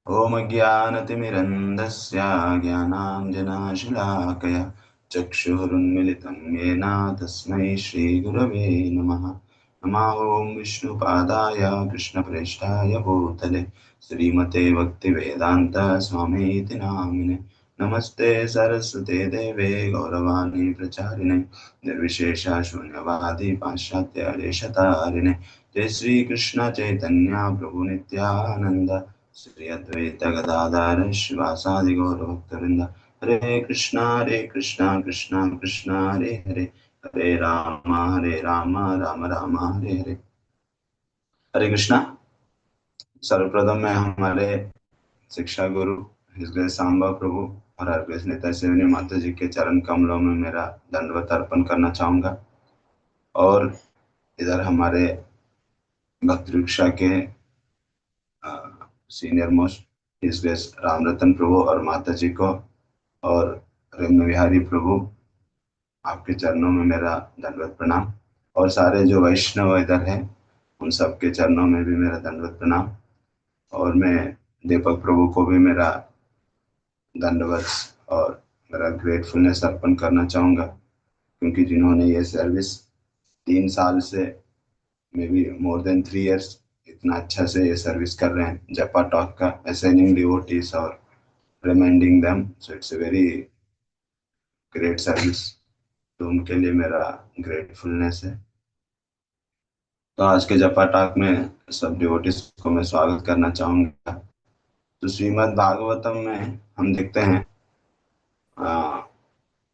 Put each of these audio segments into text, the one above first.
ॐ ज्ञानतिमिरन्धस्य ज्ञानाञ्जनशलाकया चक्षुरुन्मिलितं येन तस्मै श्रीगुरवे नमः। नमः ॐ विष्णुपादाय कृष्णप्रेष्ठाय भूतले श्रीमते भक्तिवेदान्त स्वामीति नामिने। नमस्ते सरस्वते देवे गौरवाणी प्रचारिणे निर्विशेष शून्यवादी पाश्चात्य देशतारिणे। जय श्री कृष्ण चैतन्य प्रभु नित्यानंद श्री अद्वैत गदाधर शिवासादि गौरभक्तवृंद। हरे कृष्णा कृष्णा कृष्णा हरे हरे, हरे राम राम राम हरे हरे। हरे कृष्णा। सर्वप्रथम मैं हमारे शिक्षा गुरु हिज ग्रेस सांबा प्रभु और हर ग्रेस नेता सेवनी माता जी के चरण कमलों में मेरा दंडवत अर्पण करना चाहूंगा। और इधर हमारे भक्त रिक्शा के senior most his grace Ram Ratan Prabhu और माता जी को, और रम्य विहारी प्रभु, आपके चरणों में मेरा दंडवत प्रणाम। और सारे जो वैष्णव इधर हैं उन सबके चरणों में भी मेरा दंडवत प्रणाम। और मैं दीपक प्रभु को भी मेरा दंडवत और मेरा ग्रेटफुलनेस अर्पण करना चाहूँगा, क्योंकि जिन्होंने ये सर्विस 3 साल से, may be more than 3 years, इतना अच्छा से ये सर्विस कर रहे हैं जपा टॉक का, असाइनिंग डिवोटीज और reminding them, so it's a very great service. तो उनके लिए मेरा ग्रेटफुलनेस है। तो आज के जपा टॉक में सब डिवोटीज को मैं स्वागत करना चाहूंगा। तो श्रीमद् भागवतम में हम देखते हैं, uh,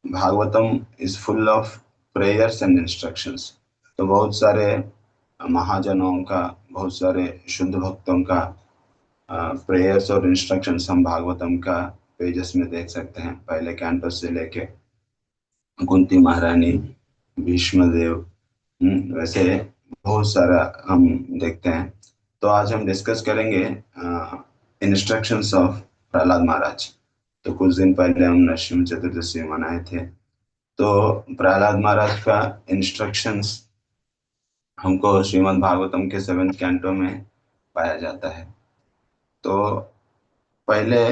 Bhagavatam is full of prayers and instructions. तो बहुत सारे महाजनों का, बहुत सारे शुद्ध भक्तों का प्रेयर्स और इंस्ट्रक्शंस हम भागवतम का पेजेस में देख सकते हैं, पहले कैंटो से लेके कुंती महारानी, भीष्म देव, वैसे बहुत सारा हम देखते हैं। तो आज हम डिस्कस करेंगे इंस्ट्रक्शंस ऑफ प्रहलाद महाराज। तो कुछ दिन पहले हम नरसिंह चतुर्दशी मनाए थे। तो प्रहलाद महाराज का इंस्ट्रक्शंस हमको श्रीमद् भागवतम के 7th कैंटो में पाया जाता है। तो पहले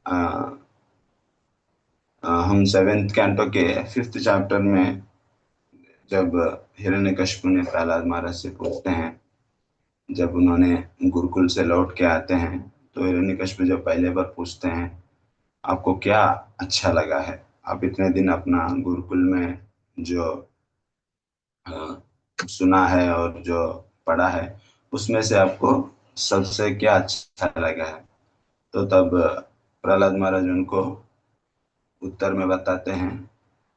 अ, हम 7th कैंटो के 5th चैप्टर में जब हिरण्यकशिपु ने प्रहलाद महाराज से पूछते हैं, जब उन्होंने गुरुकुल से लौट के आते हैं, तो हिरण्यकशिपु जब पहले बार पूछते हैं आपको क्या अच्छा लगा है, आप इतने दिन अपना गुरुकुल में जो सुना है और जो पढ़ा है उसमें से आपको सबसे क्या अच्छा लगा है। तो तब प्रहलाद महाराज उनको उत्तर में बताते हैं,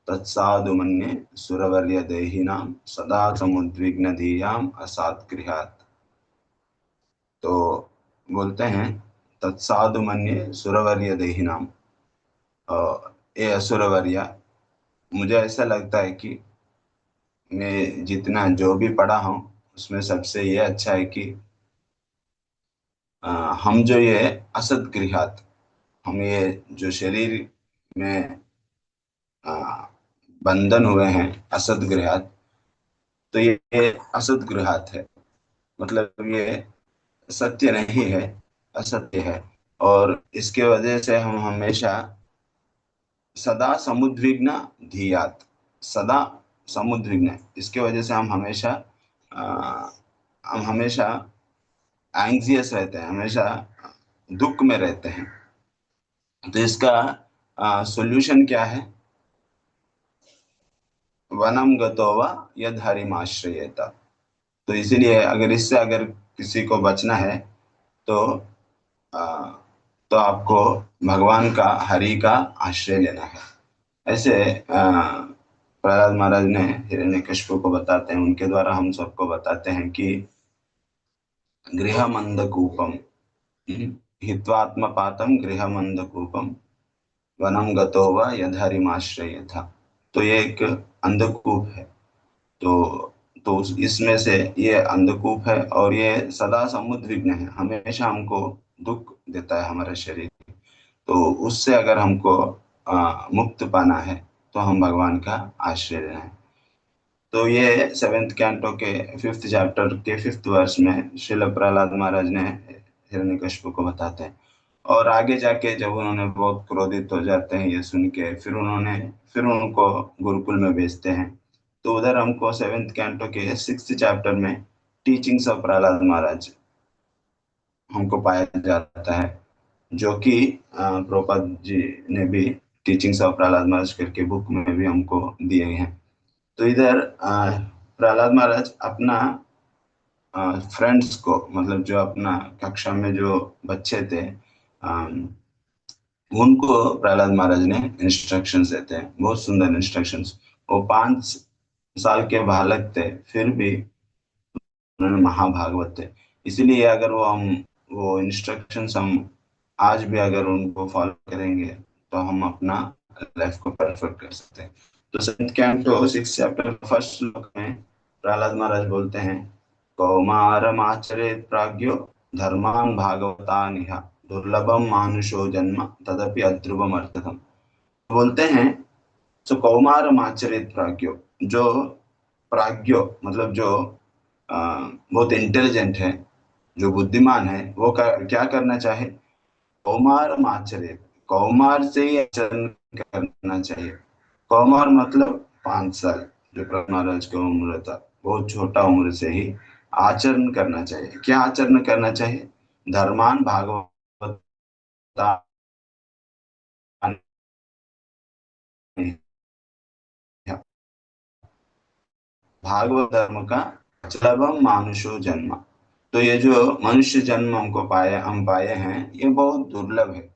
तत्साधु मन्ये सुरवर्य देहिनाम सदा समुद्विग्न धीयाम असात गृहात। तो बोलते हैं, तत्साधु मन्ये सुरवर्य देहिनाम, ये असुरवर्या, मुझे ऐसा लगता है कि मैं जितना जो भी पढ़ा हूँ उसमें सबसे ये अच्छा है कि हम जो ये असत गृहात, हम ये जो शरीर में अ, बंधन हुए हैं असत गृहात, तो ये असत गृहात है, मतलब ये सत्य नहीं है, असत्य है। और इसके वजह से हम हमेशा सदा समुद्विग्न धीयात, सदा समुद्विग्न, इसके वजह से हम हमेशा अ, हम हमेशा एंग्जियस रहते हैं, हमेशा दुख में रहते हैं। तो इसका सॉल्यूशन क्या है? वनम गतो वा यद हरिमाश्रयेत। तो इसीलिए अगर इससे अगर किसी को बचना है तो आ, तो आपको भगवान का, हरि का आश्रय लेना है। ऐसे प्रहलाद महाराज ने हिरण्यकशिपु को बताते हैं, उनके द्वारा हम सबको बताते हैं कि गृहमंदकूपम, हित्वात्मपातम गृहमंदकूपम वनम गतो वा यदहरिमाश्रय था। तो ये एक अंधकूप है। तो इसमें से ये अंधकूप है और ये सदा समुद्विग्न है, हमेशा हमको दुख देता है हमारा शरीर। तो उससे अगर हमको मुक्त पाना है तो हम भगवान का आश्रय लेना है। तो ये 7th कैंटो के 5th चैप्टर के 5th वर्ष में श्रील प्रहलाद महाराज ने हिरण्यकशिपु को बताते हैं। और आगे जाके जब उन्होंने बहुत क्रोधित हो जाते हैं ये सुन के, फिर उनको गुरुकुल में भेजते हैं। तो उधर हमको सेवेंथ कैंटो के सिक्स्थ चैप्टर में टीचिंग्स ऑफ प्रहलाद महाराज हमको पाया जाता है, जो कि प्रभुपाद जी ने भी टीचिंग्स ऑफ प्रहलाद महाराज करके बुक में भी हमको दिए हैं। तो इधर प्रहलाद महाराज अपना फ्रेंड्स को, मतलब जो अपना कक्षा में जो बच्चे थे, उनको प्रहलाद महाराज ने इंस्ट्रक्शंस देते हैं, बहुत सुंदर इंस्ट्रक्शंस। वो 5 साल के बालक थे, फिर भी उन्होंने महाभागवत थे। इसीलिए अगर वो इंस्ट्रक्शंस हम आज भी अगर उनको फॉलो करेंगे तो हम अपना लाइफ को परफेक्ट कर सकते हैं। तो seventh canto six chapter first श्लोक में प्रहलाद महाराज बोलते हैं, कौमारम आचरेत प्राज्ञो धर्मान भागवतान इह दुर्लभम मानुषो जन्म तदपि अध्रुवम अर्थतम। बोलते हैं, सो कौमारम आचरेत प्राज्ञो, जो प्राज्ञो मतलब जो बहुत इंटेलिजेंट है, जो बुद्धिमान है, वो क्या करना चाहे, कौमार आचरित, कौमार से ही आचरण करना चाहिए। कौमार मतलब 5 साल, जो प्रहलाद महाराज की उम्र था, बहुत छोटा उम्र से ही आचरण करना चाहिए। क्या आचरण करना चाहिए, धर्मान भागवत, भागवत धर्म का दुर्लभम मानुषो जन्म। तो ये जो मनुष्य जन्म हम पाए हैं, ये बहुत दुर्लभ है।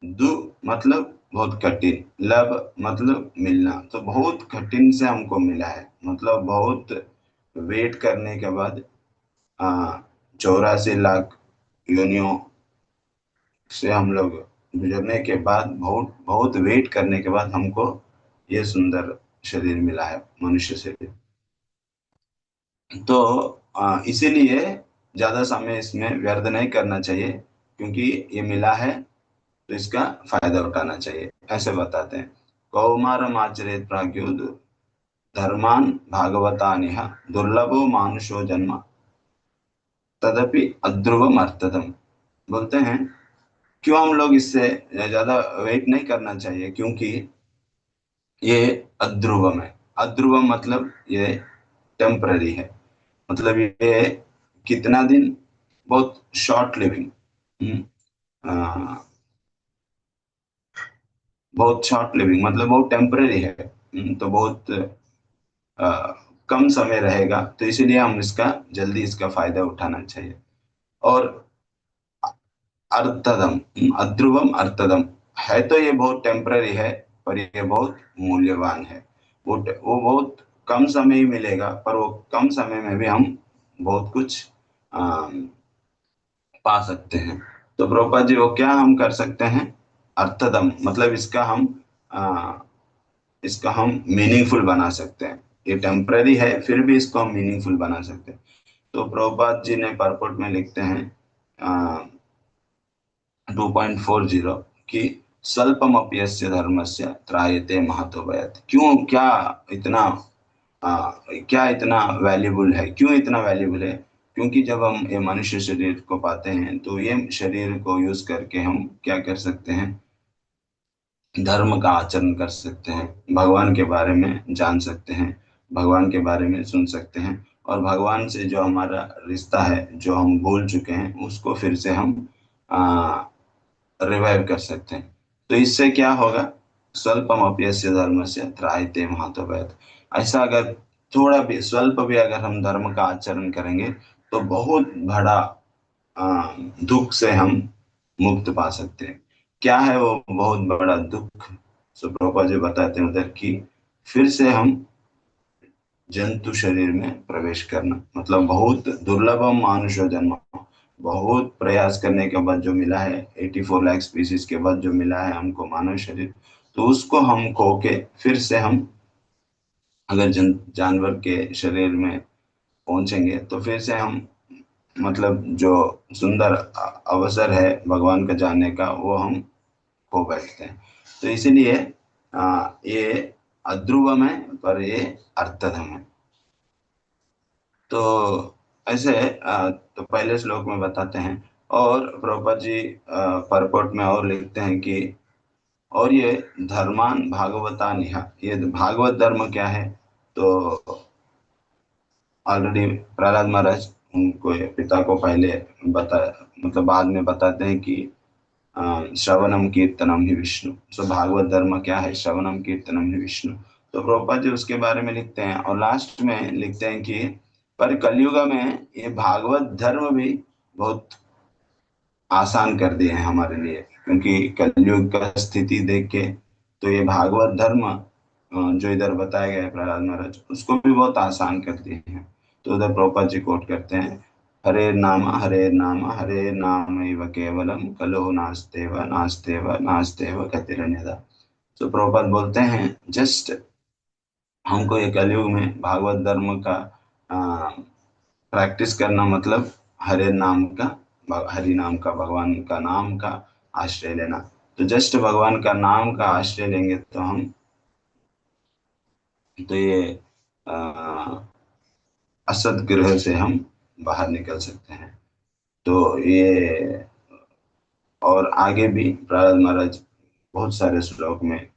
दु मतलब बहुत कठिन, लब मतलब मिलना, तो बहुत कठिन से हमको मिला है, मतलब बहुत वेट करने के बाद, 84 लाख योनियों से हम लोग गुजरने के बाद, बहुत बहुत वेट करने के बाद हमको ये सुंदर शरीर मिला है, मनुष्य शरीर। तो इसीलिए ज्यादा समय इसमें व्यर्थ नहीं करना चाहिए, क्योंकि ये मिला है तो इसका फायदा उठाना चाहिए, ऐसे बताते हैं। कौमारम आचरेत प्राज्ञो धर्मान भागवतानिह दुर्लभो मानुषो जन्म तदपि अध्रुवम अर्थतम। बोलते हैं, क्यों हम लोग इससे ज्यादा वेट नहीं करना चाहिए, क्योंकि ये अध्रुवम है। अध्रुवम मतलब ये टेम्पररी है, मतलब ये कितना दिन, बहुत शॉर्ट लिविंग, बहुत शॉर्ट लिविंग मतलब बहुत टेम्पररी है। तो बहुत अ, कम समय रहेगा, तो इसीलिए हम इसका जल्दी इसका फायदा उठाना चाहिए। और अर्थदम, अध्रुवम अर्थदम, है तो ये बहुत टेम्पररी है, पर ये बहुत मूल्यवान है। वो बहुत कम समय ही मिलेगा, पर वो कम समय में भी हम बहुत कुछ पा सकते हैं। तो प्रभुपाद जी, वो क्या हम कर सकते हैं, अर्थदम मतलब इसका हम मीनिंगफुल बना सकते हैं। ये टेम्पररी है, फिर भी इसको हम मीनिंगफुल बना सकते हैं। तो प्रभुपाद जी ने परपोर्ट में लिखते हैं 2.40 कि स्वल्पमप्यस्य धर्मस्य त्रायते महतो भयात्। क्यों, इतना क्या इतना वैल्यूबल है, क्यों इतना वैल्यूबल है, क्योंकि जब हम ये मनुष्य शरीर को पाते हैं, तो ये शरीर को यूज करके हम क्या कर सकते हैं, धर्म का आचरण कर सकते हैं, भगवान के बारे में जान सकते हैं, भगवान के बारे में सुन सकते हैं, और भगवान से जो हमारा रिश्ता है, जो हम भूल चुके हैं, उसको फिर से हम रिवाइव कर सकते हैं। तो इससे क्या होगा, स्वल्पम अप्यस्य धर्म से त्रायते महतो भयात्। ऐसा अगर थोड़ा भी, स्वल्प भी अगर हम धर्म का आचरण करेंगे, तो बहुत बड़ा दुख से हम मुक्त पा सकते हैं। क्या है वो बहुत बड़ा दुख, सो प्रभुपाद जी बताते हैं उधर कि फिर से हम जंतु शरीर में प्रवेश करना, मतलब बहुत दुर्लभ मानुष जन्म, बहुत प्रयास करने के बाद जो मिला है, 84 लाख स्पीसीज के बाद जो मिला है हमको मानव शरीर, तो उसको हम खो के फिर से हम अगर जानवर के शरीर में पहुंचेंगे, तो फिर से हम, मतलब जो सुंदर अवसर है भगवान का जानने का, वो हम खो बैठते हैं। तो इसीलिए ये अध्रुवम है, पर ये अर्थधम है। तो ऐसे तो पहले श्लोक में बताते हैं, और प्रभुपाद जी परपोट में और लिखते हैं कि और ये धर्मान भागवता निहा, ये भागवत धर्म क्या है? तो ऑलरेडी प्रहलाद महाराज उनको पिता को पहले बता, मतलब बाद में बताते हैं कि श्रवणम कीर्तनम ही विष्णु। सो भागवत धर्म क्या है? श्रवणम कीर्तनम ही विष्णु। तो प्रभुपाद जी उसके बारे में लिखते हैं और लास्ट में लिखते हैं कि पर कलयुग में ये भागवत धर्म भी बहुत आसान कर दिए हैं हमारे लिए, क्योंकि कलयुग का स्थिति देख के तो ये भागवत धर्म जो इधर बताया गया है प्रहलाद महाराज, उसको भी बहुत आसान कर दिए हैं। तो उधर प्रभुपाद जी कोट करते हैं, हरे नाम एव केवलम कलो नास्तेव नास्तेव नास्तेव गतिरन्यथा। तो प्रभुपाद बोलते हैं जस्ट हमको ये कलयुग में भागवत धर्म का प्रैक्टिस करना, मतलब हरे नाम का, हरि नाम का, भगवान का नाम का आश्रय लेना। तो जस्ट भगवान का नाम का आश्रय लेंगे तो हम, तो ये अ, असद ग्रह से हम बाहर निकल सकते हैं। तो ये और आगे भी प्रहलाद महाराज बहुत सारे श्लोक में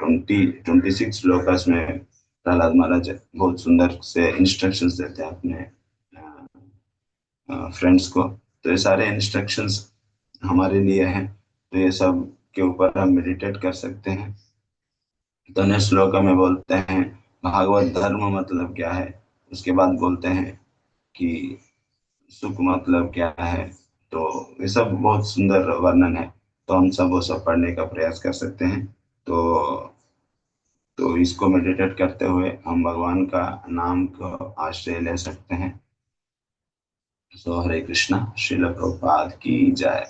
26 श्लोकस में प्रहलाद महाराज बहुत सुंदर से इंस्ट्रक्शंस देते हैं अपने फ्रेंड्स को। तो ये सारे इंस्ट्रक्शंस हमारे लिए हैं, तो ये सब के ऊपर हम मेडिटेट कर सकते हैं। तो नेक्स्ट श्लोक में बोलते हैं भागवत धर्म मतलब क्या है, उसके बाद बोलते हैं कि सुख मतलब क्या है। तो ये सब बहुत सुंदर वर्णन है, तो हम सब वो सब पढ़ने का प्रयास कर सकते हैं। तो इसको मेडिटेट करते हुए हम भगवान का नाम को आश्रय ले सकते हैं। सो हरे कृष्णा, श्रील प्रभुपाद की जय।